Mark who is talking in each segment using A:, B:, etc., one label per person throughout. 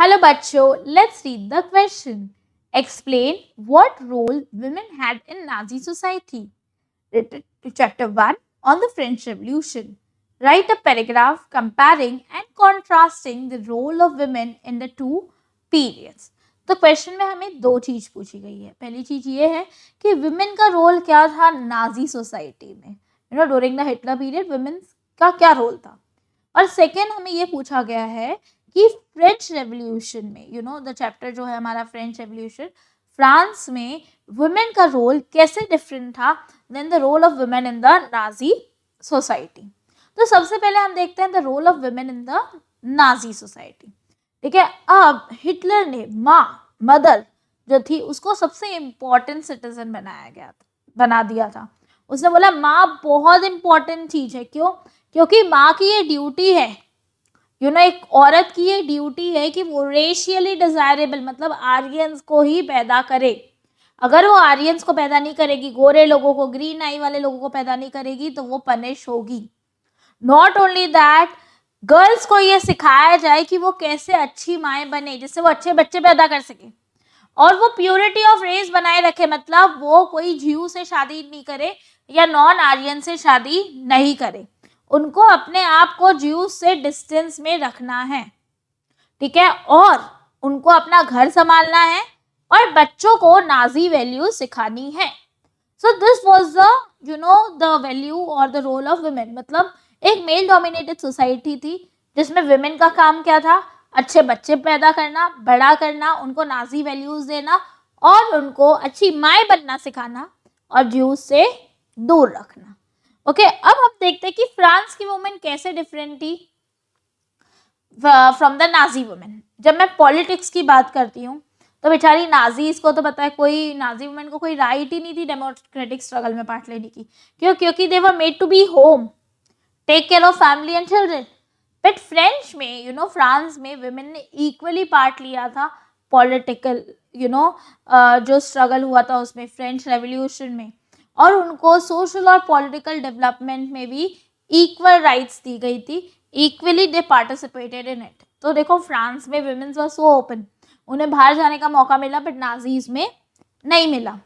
A: Hello बच्चों, let's read the question. Explain what role women had in Nazi society. Written to chapter 1 on the French Revolution. Write a paragraph comparing and contrasting the role of women in the two periods. तो question में हमें दो चीज पूछी गई है. पहली चीज ये है कि विमेन का रोल क्या था नाजी सोसाइटी में, during the Hitler period women का क्या रोल था. और सेकेंड हमें ये पूछा गया है कि फ्रेंच रेवोल्यूशन में द चैप्टर जो है हमारा फ्रेंच रेवोल्यूशन, फ्रांस में वुमेन का रोल कैसे डिफरेंट था than the role of women in the Nazi society. तो सबसे पहले हम देखते हैं the role of women in the Nazi society. ठीक है, अब हिटलर ने मदर जो थी उसको सबसे इम्पोर्टेंट सिटीजन बना दिया था. उसने बोला माँ बहुत इम्पोर्टेंट चीज है. क्यों? क्योंकि माँ की ये ड्यूटी है, एक औरत की ये ड्यूटी है कि वो रेशियली डिजायरेबल मतलब आर्यंस को ही पैदा करे. अगर वो आर्यंस को पैदा नहीं करेगी, गोरे लोगों को, ग्रीन आई वाले लोगों को पैदा नहीं करेगी तो वो पनिश होगी. नॉट ओनली दैट, गर्ल्स को ये सिखाया जाए कि वो कैसे अच्छी माएँ बने जिससे वो अच्छे बच्चे पैदा कर सके और वो प्योरिटी ऑफ रेस बनाए रखे. मतलब वो कोई ज्यू से शादी नहीं करे या नॉन आर्यन से शादी नहीं करे. उनको अपने आप को ज्यूस से डिस्टेंस में रखना है. ठीक है, और उनको अपना घर संभालना है और बच्चों को नाजी वैल्यू सिखानी है. So this was the value और द रोल ऑफ वुमेन. मतलब एक मेल डोमिनेटेड सोसाइटी थी जिसमें वुमेन का काम क्या था, अच्छे बच्चे पैदा करना, बड़ा करना, उनको नाजी वैल्यूज देना और उनको अच्छी माँ बनना सिखाना और ज्यूस से दूर रखना. ओके, अब हम देखते हैं कि फ्रांस की वुमेन कैसे डिफरेंट थी फ्रॉम द नाजी वुमेन. जब मैं पॉलिटिक्स की बात करती हूँ तो बेचारी नाजीज को तो पता है कोई नाजी वुमेन को कोई राइट ही नहीं थी डेमोक्रेटिक स्ट्रगल में पार्ट लेने की. क्यों? क्योंकि they were made to be home, take care of family and children. But French में फ्रांस में वुमेन ने इक्वली पार्ट लिया था पॉलिटिकल जो स्ट्रगल हुआ था उसमें, फ्रेंच रेवोल्यूशन में, और उनको सोशल और पॉलिटिकल डेवलपमेंट में भी इक्वल राइट्स दी गई थी. Equally they participated in it. तो देखो फ्रांस में विमेन्स वर सो ओपन, उन्हें बाहर जाने का मौका मिला बट नाजीज में नहीं मिला.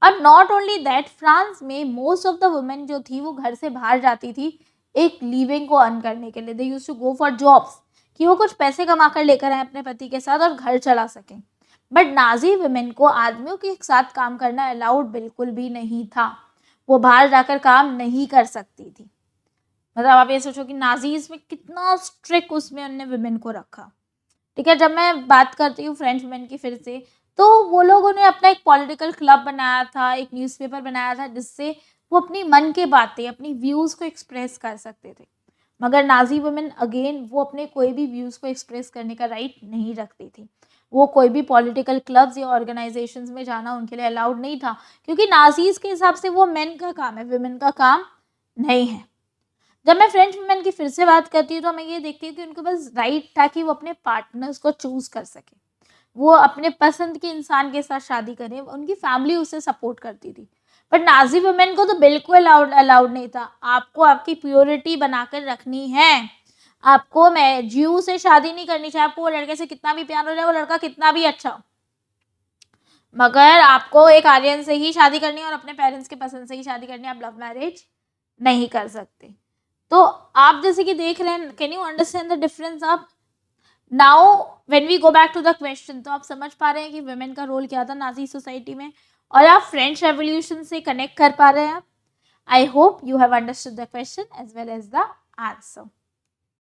A: और नॉट ओनली दैट, फ्रांस में मोस्ट ऑफ द वुमेन जो थी वो घर से बाहर जाती थी एक लिविंग को अर्न करने के लिए. They used to go for jobs कि वो कुछ पैसे कमा कर लेकर आए अपने पति के साथ और घर चला सकें. बट नाजी वुमेन को आदमियों के साथ काम करना अलाउड बिल्कुल भी नहीं था. वो बाहर जाकर काम नहीं कर सकती थी. मतलब आप ये सोचो कि नाजीज में कितना स्ट्रिक्ट उसमें उन्होंने वुमेन को रखा. ठीक है, जब मैं बात करती हूँ फ्रेंच वुमेन की फिर से, तो वो लोगों ने अपना एक पॉलिटिकल क्लब बनाया था, एक न्यूज़पेपर बनाया था जिससे वो अपनी मन की बातें, अपनी व्यूज़ को एक्सप्रेस कर सकते थे. मगर नाजी वुमेन अगेन वो अपने कोई भी व्यूज़ को एक्सप्रेस करने का राइट नहीं रखती थी. वो कोई भी पॉलिटिकल क्लब्स या ऑर्गेनाइजेशंस में जाना उनके लिए अलाउड नहीं था क्योंकि नाजीज के हिसाब से वो मेन का काम है, वुमेन का काम नहीं है. जब मैं फ्रेंच वुमेन की फिर से बात करती हूँ तो मैं ये देखती हूँ कि उनके पास राइट था कि वो अपने पार्टनर्स को चूज कर सके, वो अपने पसंद के इंसान के साथ शादी करें, उनकी फैमिली उसे सपोर्ट करती थी. बट नाजी वुमेन को तो बिल्कुल अलाउड नहीं था. आपको आपकी प्योरिटी बनाकर रखनी है. आपको मैं ज्यू से शादी नहीं करनी, चाहे आपको वो लड़के से कितना भी प्यार हो जाए, वो लड़का कितना भी अच्छा हो, मगर आपको एक आर्यन से ही शादी करनी है और अपने पेरेंट्स के पसंद से ही शादी करनी है. आप लव मैरिज नहीं कर सकते. तो आप जैसे कि देख रहे हैं, can you understand the difference? आप now when we go back to the question, तो आप समझ पा रहे हैं कि वुमेन का रोल क्या था नाजी सोसाइटी में और आप फ्रेंच रेवोल्यूशन से कनेक्ट कर पा रहे हैं. I hope you have understood the question as well as the answer.